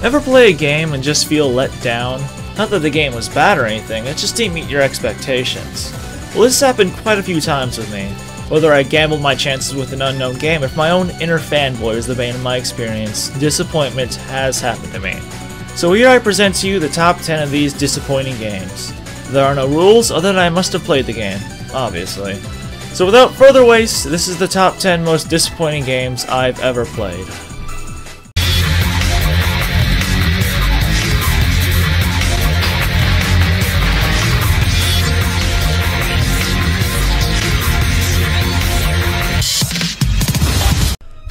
Ever play a game and just feel let down? Not that the game was bad or anything, it just didn't meet your expectations. Well, this happened quite a few times with me. Whether I gambled my chances with an unknown game, if my own inner fanboy is the bane of my experience, disappointment has happened to me. So here I present to you the top 10 of these disappointing games. There are no rules other than I must have played the game, obviously. So without further waste, this is the top 10 most disappointing games I've ever played.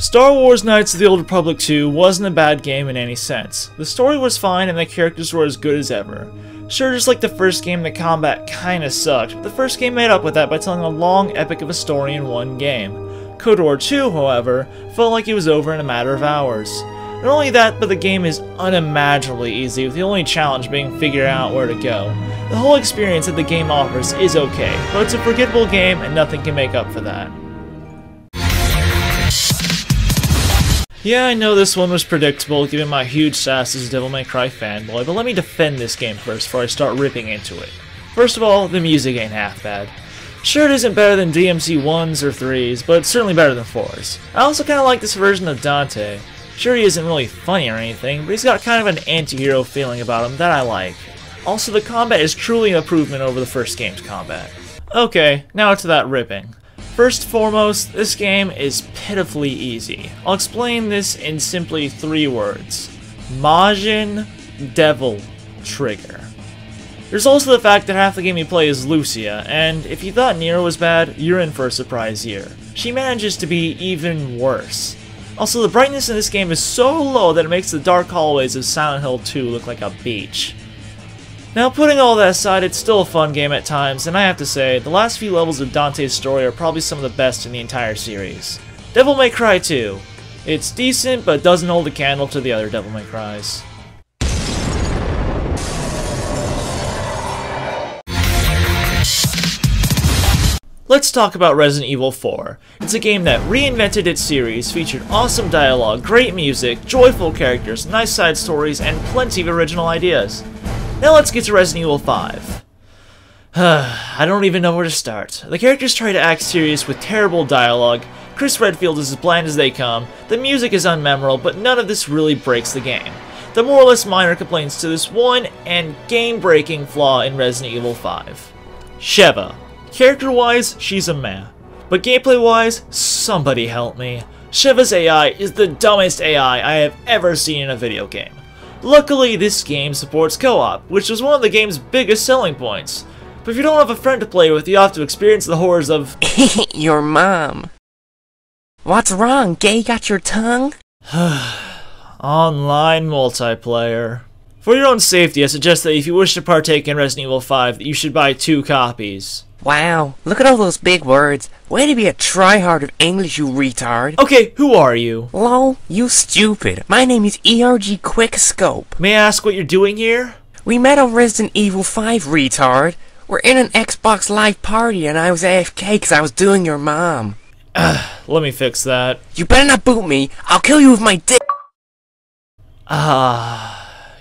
Star Wars Knights of the Old Republic 2 wasn't a bad game in any sense. The story was fine and the characters were as good as ever. Sure, just like the first game, the combat kinda sucked, but the first game made up with that by telling a long epic of a story in one game. KOTOR 2, however, felt like it was over in a matter of hours. Not only that, but the game is unimaginably easy, with the only challenge being figuring out where to go. The whole experience that the game offers is okay, but it's a forgettable game and nothing can make up for that. Yeah, I know this one was predictable given my huge sass as a Devil May Cry fanboy, but let me defend this game first before I start ripping into it. First of all, the music ain't half bad. Sure, it isn't better than DMC 1s or 3s, but it's certainly better than 4s. I also kinda like this version of Dante. Sure, he isn't really funny or anything, but he's got kind of an anti-hero feeling about him that I like. Also, the combat is truly an improvement over the first game's combat. Okay, now to that ripping. First and foremost, this game is pitifully easy. I'll explain this in simply 3 words. Majin Devil Trigger. There's also the fact that half the game you play is Lucia, and if you thought Nier was bad, you're in for a surprise here. She manages to be even worse. Also, the brightness in this game is so low that it makes the dark hallways of Silent Hill 2 look like a beach. Now, putting all that aside, it's still a fun game at times, and I have to say, the last few levels of Dante's story are probably some of the best in the entire series. Devil May Cry 2. It's decent, but doesn't hold a candle to the other Devil May Crys. Let's talk about Resident Evil 4. It's a game that reinvented its series, featured awesome dialogue, great music, joyful characters, nice side stories, and plenty of original ideas. Now let's get to Resident Evil 5. I don't even know where to start. The characters try to act serious with terrible dialogue, Chris Redfield is as bland as they come, the music is unmemorable, but none of this really breaks the game. The more or less minor complaints to this one and game-breaking flaw in Resident Evil 5. Sheva. Character-wise, she's a meh. But gameplay-wise, somebody help me. Sheva's AI is the dumbest AI I have ever seen in a video game. Luckily, this game supports co-op, which is one of the game's biggest selling points. But if you don't have a friend to play with, you have to experience the horrors of your mom. What's wrong? Gay got your tongue? online multiplayer. For your own safety, I suggest that if you wish to partake in Resident Evil 5, that you should buy 2 copies. Wow, look at all those big words. Way to be a tryhard of English, you retard. Okay, who are you? Lol, you stupid. My name is ERG Quickscope. May I ask what you're doing here? We met on Resident Evil 5, retard. We're in an Xbox Live party and I was AFK because I was doing your mom. Let me fix that. You better not boot me. I'll kill you with my dick.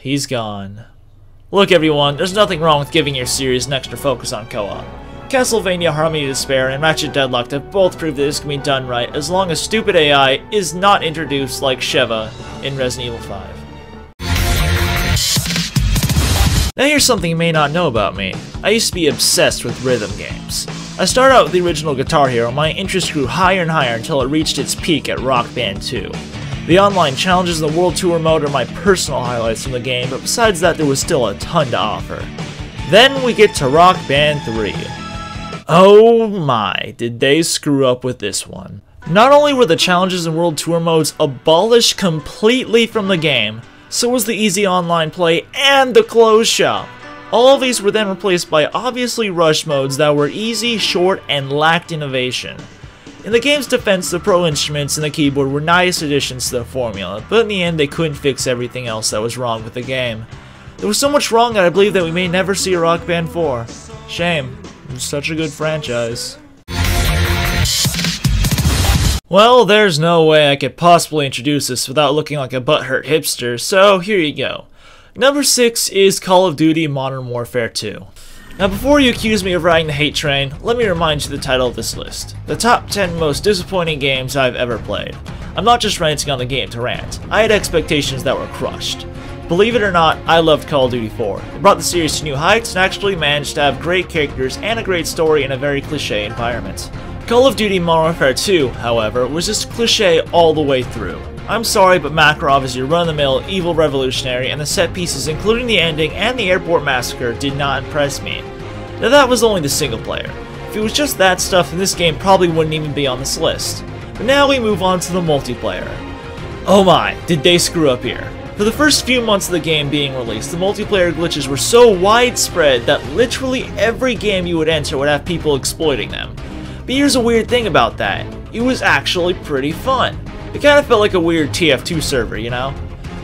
He's gone. Look everyone, there's nothing wrong with giving your series an extra focus on co-op. Castlevania Harmony of Despair and Ratchet Deadlocked have both proved that this can be done right as long as stupid AI is not introduced like Sheva in Resident Evil 5. Now here's something you may not know about me. I used to be obsessed with rhythm games. I started out with the original Guitar Hero and my interest grew higher and higher until it reached its peak at Rock Band 2. The online challenges in the World Tour mode are my personal highlights from the game, but besides that there was still a ton to offer. Then we get to Rock Band 3. Oh my, did they screw up with this one. Not only were the challenges and World Tour modes abolished completely from the game, so was the easy online play and the closed shop. All of these were then replaced by obviously rushed modes that were easy, short, and lacked innovation. In the game's defense, the Pro Instruments and the keyboard were nice additions to the formula, but in the end they couldn't fix everything else that was wrong with the game. There was so much wrong that I believe that we may never see a Rock Band 4. Shame. It's such a good franchise. Well, there's no way I could possibly introduce this without looking like a butthurt hipster, so here you go. Number 6 is Call of Duty Modern Warfare 2. Now before you accuse me of riding the hate train, let me remind you the title of this list. The top 10 most disappointing games I've ever played. I'm not just ranting on the game to rant. I had expectations that were crushed. Believe it or not, I loved Call of Duty 4. It brought the series to new heights and actually managed to have great characters and a great story in a very cliché environment. Call of Duty Modern Warfare 2, however, was just cliché all the way through. I'm sorry, but Makarov is your run-of-the-mill evil revolutionary, and the set pieces, including the ending and the airport massacre, did not impress me. Now that was only the single player. If it was just that stuff, then this game probably wouldn't even be on this list. But now we move on to the multiplayer. Oh my, did they screw up here. For the first few months of the game being released, the multiplayer glitches were so widespread that literally every game you would enter would have people exploiting them. But here's a weird thing about that. It was actually pretty fun. It kind of felt like a weird TF2 server, you know?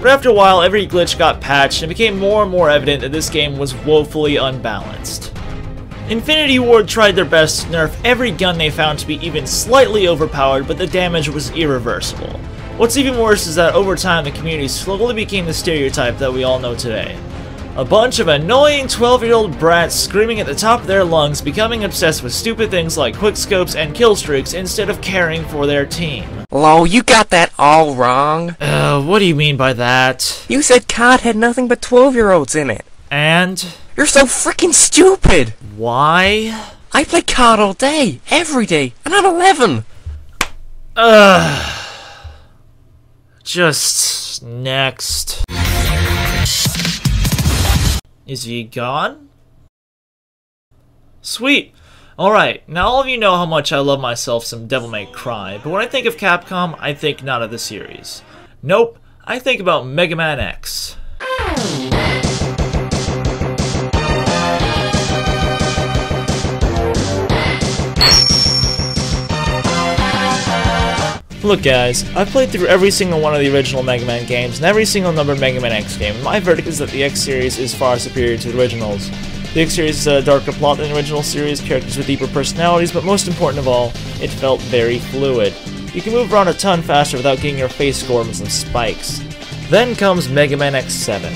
But after a while, every glitch got patched and it became more and more evident that this game was woefully unbalanced. Infinity Ward tried their best to nerf every gun they found to be even slightly overpowered, but the damage was irreversible. What's even worse is that over time the community slowly became the stereotype that we all know today. A bunch of annoying 12-year-old brats screaming at the top of their lungs, becoming obsessed with stupid things like quickscopes and kill streaks instead of caring for their team. Lol, you got that all wrong. What do you mean by that? You said COD had nothing but 12-year-olds in it. And? You're so freaking stupid! Why? I play COD all day, every day, and I'm 11! Just next. Is he gone? Sweet! Alright, now all of you know how much I love myself some Devil May Cry, but when I think of Capcom, I think not of the series. Nope, I think about Mega Man X. Look guys, I've played through every single one of the original Mega Man games and every single numbered Mega Man X game, and my verdict is that the X series is far superior to the originals. The X series is a darker plot than the original series, characters with deeper personalities, but most important of all, it felt very fluid. You can move around a ton faster without getting your face scored with some spikes. Then comes Mega Man X7.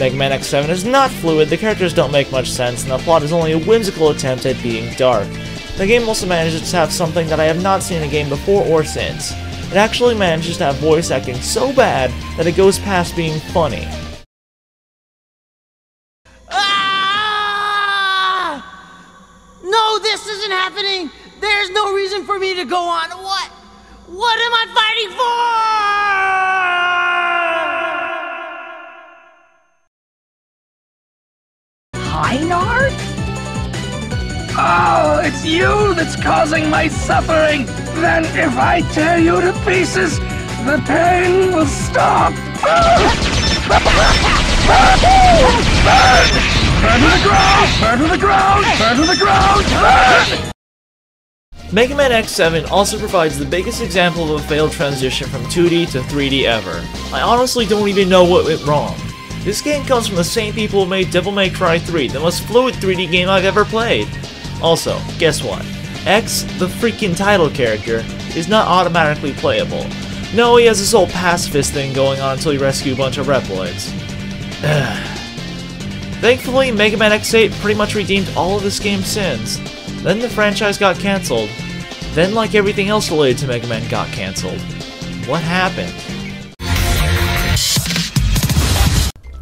Mega Man X7 is not fluid, the characters don't make much sense, and the plot is only a whimsical attempt at being dark. The game also manages to have something that I have not seen in a game before or since. It actually manages to have voice acting so bad that it goes past being funny. Ah! No, this isn't happening! There's no reason for me to go on. What? What am I fighting for? Heinard? Oh, it's you that's causing my suffering! Then if I tear you to pieces, the pain will stop! Burn! Burn to the ground! Burn to the ground! Burn to the ground! Burn! Mega Man X7 also provides the biggest example of a failed transition from 2D to 3D ever. I honestly don't even know what went wrong. This game comes from the same people who made Devil May Cry 3, the most fluid 3D game I've ever played. Also, guess what? X, the freaking title character, is not automatically playable. No, he has this whole pacifist thing going on until you rescue a bunch of Reploids. Thankfully, Mega Man X8 pretty much redeemed all of this game's sins. Then the franchise got cancelled. Then, like everything else related to Mega Man got cancelled. What happened?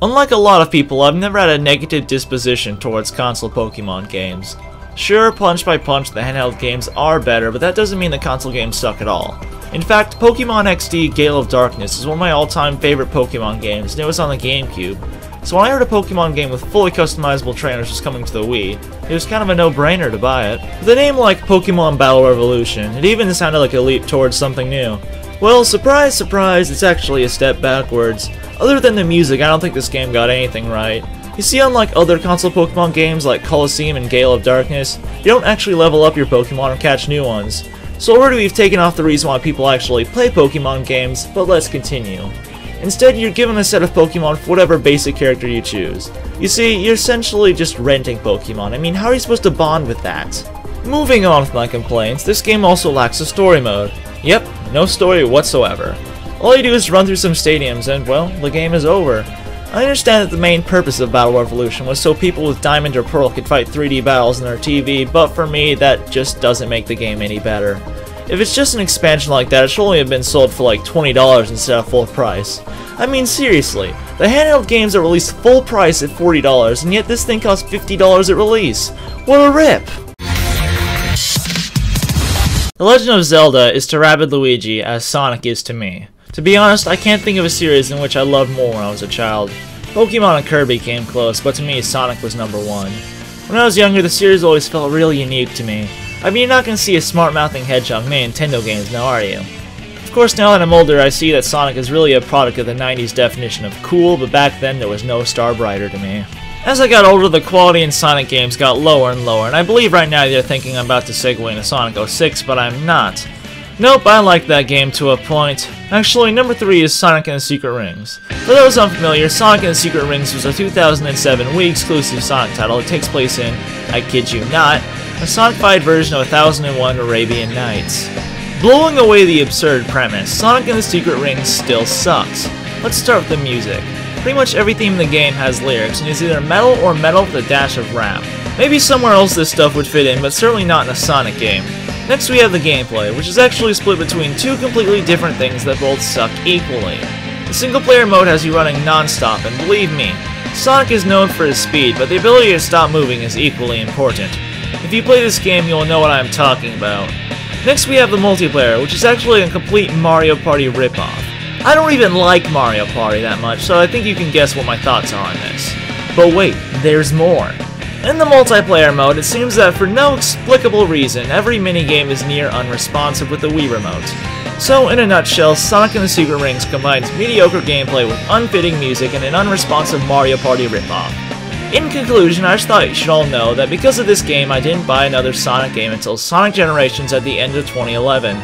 Unlike a lot of people, I've never had a negative disposition towards console Pokémon games. Sure, punch by punch, the handheld games are better, but that doesn't mean the console games suck at all. In fact, Pokémon XD Gale of Darkness is one of my all-time favorite Pokémon games, and it was on the GameCube. So when I heard a Pokémon game with fully customizable trainers was coming to the Wii, it was kind of a no-brainer to buy it. With a name like Pokémon Battle Revolution, it even sounded like a leap towards something new. Well, surprise, surprise, it's actually a step backwards. Other than the music, I don't think this game got anything right. You see, unlike other console Pokemon games like Colosseum and Gale of Darkness, you don't actually level up your Pokemon or catch new ones. So already we've taken off the reason why people actually play Pokemon games, but let's continue. Instead, you're given a set of Pokemon for whatever basic character you choose. You see, you're essentially just renting Pokemon. I mean, how are you supposed to bond with that? Moving on with my complaints, this game also lacks a story mode. Yep, no story whatsoever. All you do is run through some stadiums and, well, the game is over. I understand that the main purpose of Battle Revolution was so people with Diamond or Pearl could fight 3D battles on their TV, but for me, that just doesn't make the game any better. If it's just an expansion like that, it should only have been sold for like $20 instead of full price. I mean, seriously, the handheld games are released full price at $40, and yet this thing costs $50 at release. What a rip! The Legend of Zelda is to Rabid Luigi as Sonic is to me. To be honest, I can't think of a series in which I loved more when I was a child. Pokemon and Kirby came close, but to me, Sonic was number one. When I was younger, the series always felt really unique to me. I mean, you're not going to see a smart-mouthing hedgehog in Nintendo games now, are you? Of course, now that I'm older, I see that Sonic is really a product of the 90s definition of cool, but back then there was no star brighter to me. As I got older, the quality in Sonic games got lower and lower, and I believe right now you're thinking I'm about to segue into Sonic 06, but I'm not. Nope, I like that game to a point. Actually, number 3 is Sonic and the Secret Rings. For those unfamiliar, Sonic and the Secret Rings was a 2007 Wii-exclusive Sonic title that takes place in, I kid you not, a Sonic-fied version of 1001 Arabian Nights. Blowing away the absurd premise, Sonic and the Secret Rings still sucks. Let's start with the music. Pretty much every theme in the game has lyrics, and is either metal or metal with a dash of rap. Maybe somewhere else this stuff would fit in, but certainly not in a Sonic game. Next we have the gameplay, which is actually split between two completely different things that both suck equally. The single-player mode has you running non-stop, and believe me, Sonic is known for his speed, but the ability to stop moving is equally important. If you play this game, you'll know what I'm talking about. Next we have the multiplayer, which is actually a complete Mario Party ripoff. I don't even like Mario Party that much, so I think you can guess what my thoughts are on this. But wait, there's more. In the multiplayer mode, it seems that for no explicable reason, every minigame is near unresponsive with the Wii remote. So, in a nutshell, Sonic and the Secret Rings combines mediocre gameplay with unfitting music and an unresponsive Mario Party ripoff. In conclusion, I just thought you should all know that because of this game, I didn't buy another Sonic game until Sonic Generations at the end of 2011.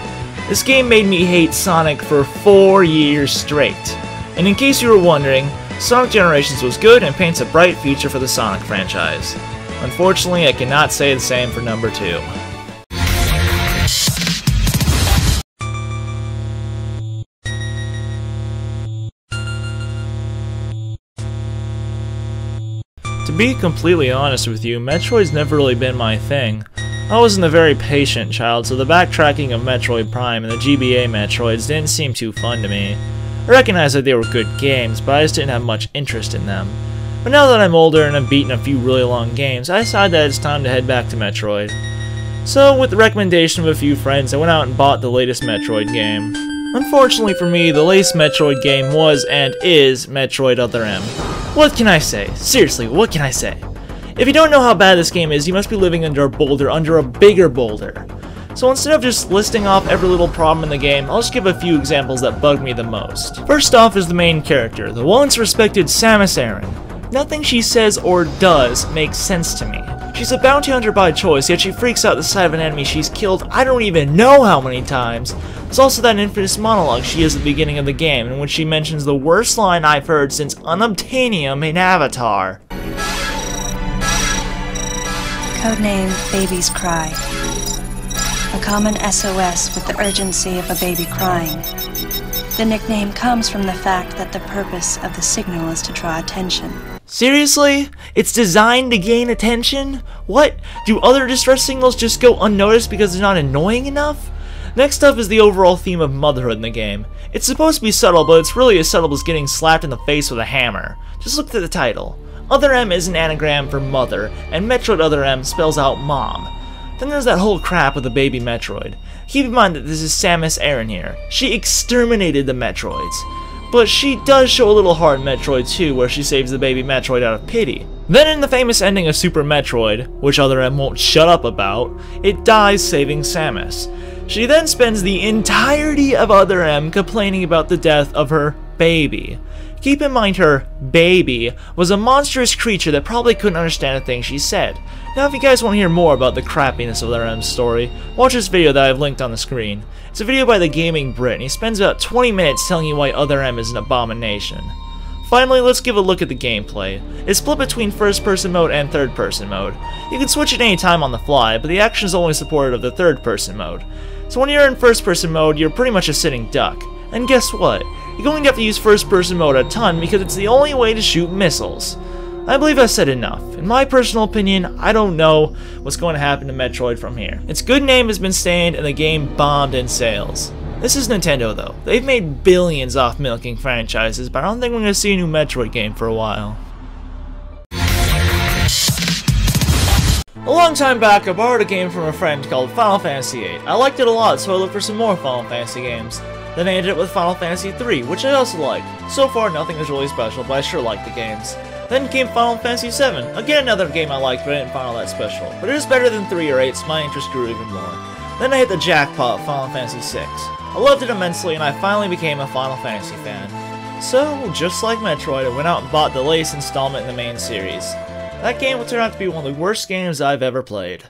This game made me hate Sonic for 4 years straight. And in case you were wondering, Sonic Generations was good and paints a bright future for the Sonic franchise. Unfortunately, I cannot say the same for number 2. To be completely honest with you, Metroid's never really been my thing. I wasn't a very patient child, so the backtracking of Metroid Prime and the GBA Metroids didn't seem too fun to me. I recognized that they were good games, but I just didn't have much interest in them. But now that I'm older and I've beaten a few really long games, I decided that it's time to head back to Metroid. So, with the recommendation of a few friends, I went out and bought the latest Metroid game. Unfortunately for me, the latest Metroid game was and is Metroid Other M. What can I say? Seriously, what can I say? If you don't know how bad this game is, you must be living under a boulder under a bigger boulder. So instead of just listing off every little problem in the game, I'll just give a few examples that bugged me the most. First off is the main character, the once respected Samus Aran. Nothing she says or does makes sense to me. She's a bounty hunter by choice, yet she freaks out the sight of an enemy she's killed I don't even know how many times. There's also that infamous monologue she has at the beginning of the game, in which she mentions the worst line I've heard since Unobtainium in Avatar. Codename Baby's Cry. A common SOS with the urgency of a baby crying. The nickname comes from the fact that the purpose of the signal is to draw attention. Seriously? It's designed to gain attention? What? Do other distress signals just go unnoticed because they're not annoying enough? Next up is the overall theme of motherhood in the game. It's supposed to be subtle, but it's really as subtle as getting slapped in the face with a hammer. Just look at the title. Other M is an anagram for mother, and Metroid Other M spells out mom. Then there's that whole crap with the baby Metroid. Keep in mind that this is Samus Aran here. She exterminated the Metroids. But she does show a little heart in Metroid 2, where she saves the baby Metroid out of pity. Then in the famous ending of Super Metroid, which Other M won't shut up about, it dies saving Samus. She then spends the entirety of Other M complaining about the death of her baby. Keep in mind her baby was a monstrous creature that probably couldn't understand a thing she said. Now if you guys want to hear more about the crappiness of Other M's story, watch this video that I've linked on the screen. It's a video by the Gaming Brit, and he spends about 20 minutes telling you why Other M is an abomination. Finally, let's give a look at the gameplay. It's split between first-person mode and third-person mode. You can switch at any time on the fly, but the action is only supported of the third-person mode. So when you're in first person mode, you're pretty much a sitting duck. And guess what? You're going to have to use first person mode a ton because it's the only way to shoot missiles. I believe I've said enough. In my personal opinion, I don't know what's going to happen to Metroid from here. Its good name has been stained and the game bombed in sales. This is Nintendo though. They've made billions off milking franchises, but I don't think we're going to see a new Metroid game for a while. A long time back, I borrowed a game from a friend called Final Fantasy VIII. I liked it a lot, so I looked for some more Final Fantasy games. Then I ended up with Final Fantasy III, which I also liked. So far, nothing is really special, but I sure like the games. Then came Final Fantasy VII. Again, another game I liked, but I didn't find all that special. But it is better than 3 or 8, so my interest grew even more. Then I hit the jackpot of Final Fantasy VI. I loved it immensely, and I finally became a Final Fantasy fan. So, just like Metroid, I went out and bought the latest installment in the main series. That game will turn out to be one of the worst games I've ever played.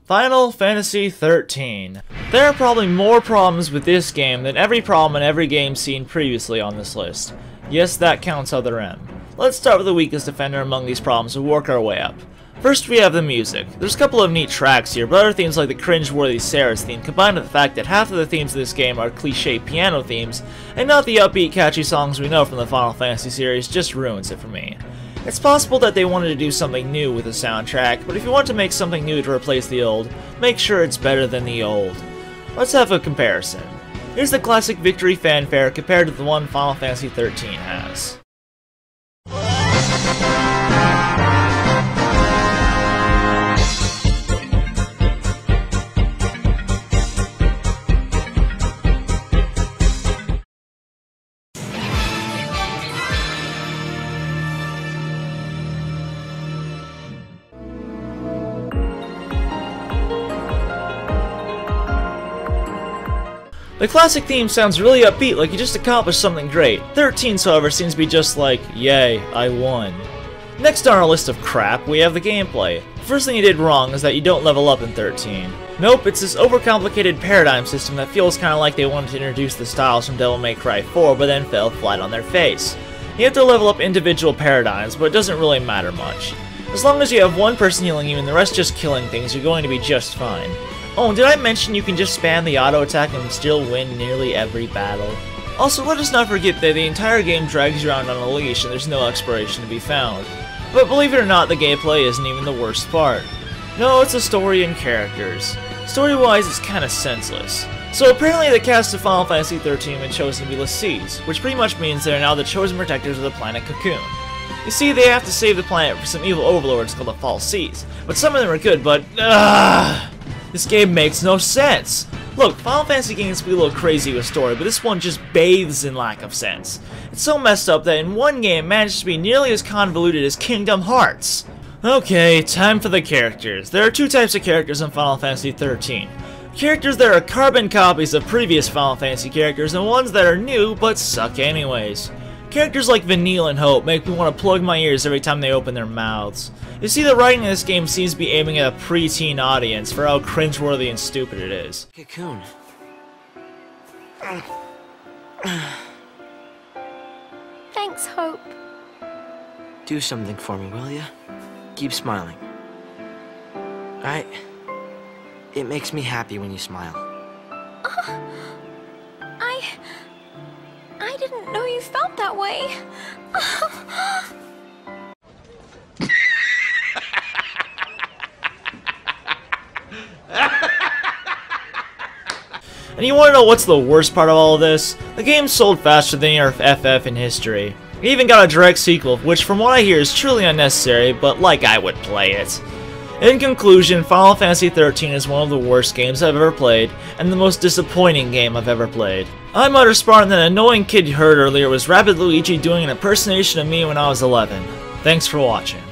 Final Fantasy XIII. There are probably more problems with this game than every problem in every game seen previously on this list. Yes, that counts other M. Let's start with the weakest offender among these problems and work our way up. First, we have the music. There's a couple of neat tracks here, but other themes like the cringe-worthy Sarah's theme, combined with the fact that half of the themes of this game are cliché piano themes, and not the upbeat, catchy songs we know from the Final Fantasy series, just ruins it for me. It's possible that they wanted to do something new with the soundtrack, but if you want to make something new to replace the old, make sure it's better than the old. Let's have a comparison. Here's the classic victory fanfare compared to the one Final Fantasy XIII has. The classic theme sounds really upbeat, like you just accomplished something great. 13, however, seems to be just like, yay, I won. Next on our list of crap, we have the gameplay. The first thing you did wrong is that you don't level up in 13. Nope, it's this overcomplicated paradigm system that feels kinda like they wanted to introduce the styles from Devil May Cry 4, but then fell flat on their face. You have to level up individual paradigms, but it doesn't really matter much. As long as you have one person healing you and the rest just killing things, you're going to be just fine. Oh, and did I mention you can just spam the auto attack and still win nearly every battle? Also, let us not forget that the entire game drags you around on a leash and there's no exploration to be found. But believe it or not, the gameplay isn't even the worst part. No, it's the story and characters. Story-wise, it's kinda senseless. So apparently the cast of Final Fantasy XIII have been chosen to be Lessees, which pretty much means they are now the chosen protectors of the planet Cocoon. You see, they have to save the planet from some evil overlords called the False Seas, but some of them are good, but this game makes no sense! Look, Final Fantasy games can be a little crazy with story, but this one just bathes in lack of sense. It's so messed up that in one game it managed to be nearly as convoluted as Kingdom Hearts. Okay, time for the characters. There are two types of characters in Final Fantasy XIII. Characters that are carbon copies of previous Final Fantasy characters, and ones that are new but suck anyways. Characters like Vanille and Hope make me want to plug my ears every time they open their mouths. You see, the writing in this game seems to be aiming at a preteen audience for how cringeworthy and stupid it is. Cocoon. Thanks, Hope. Do something for me, will ya? Keep smiling. Alright? It makes me happy when you smile. I didn't know you felt that way. And you wanna know what's the worst part of all of this? The game sold faster than your FF in history. It even got a direct sequel, which from what I hear is truly unnecessary, but like I would play it. In conclusion, Final Fantasy XIII is one of the worst games I've ever played, and the most disappointing game I've ever played. I'm Utterspawn, and that annoying kid you heard earlier was Rapid Luigi doing an impersonation of me when I was 11. Thanks for watching.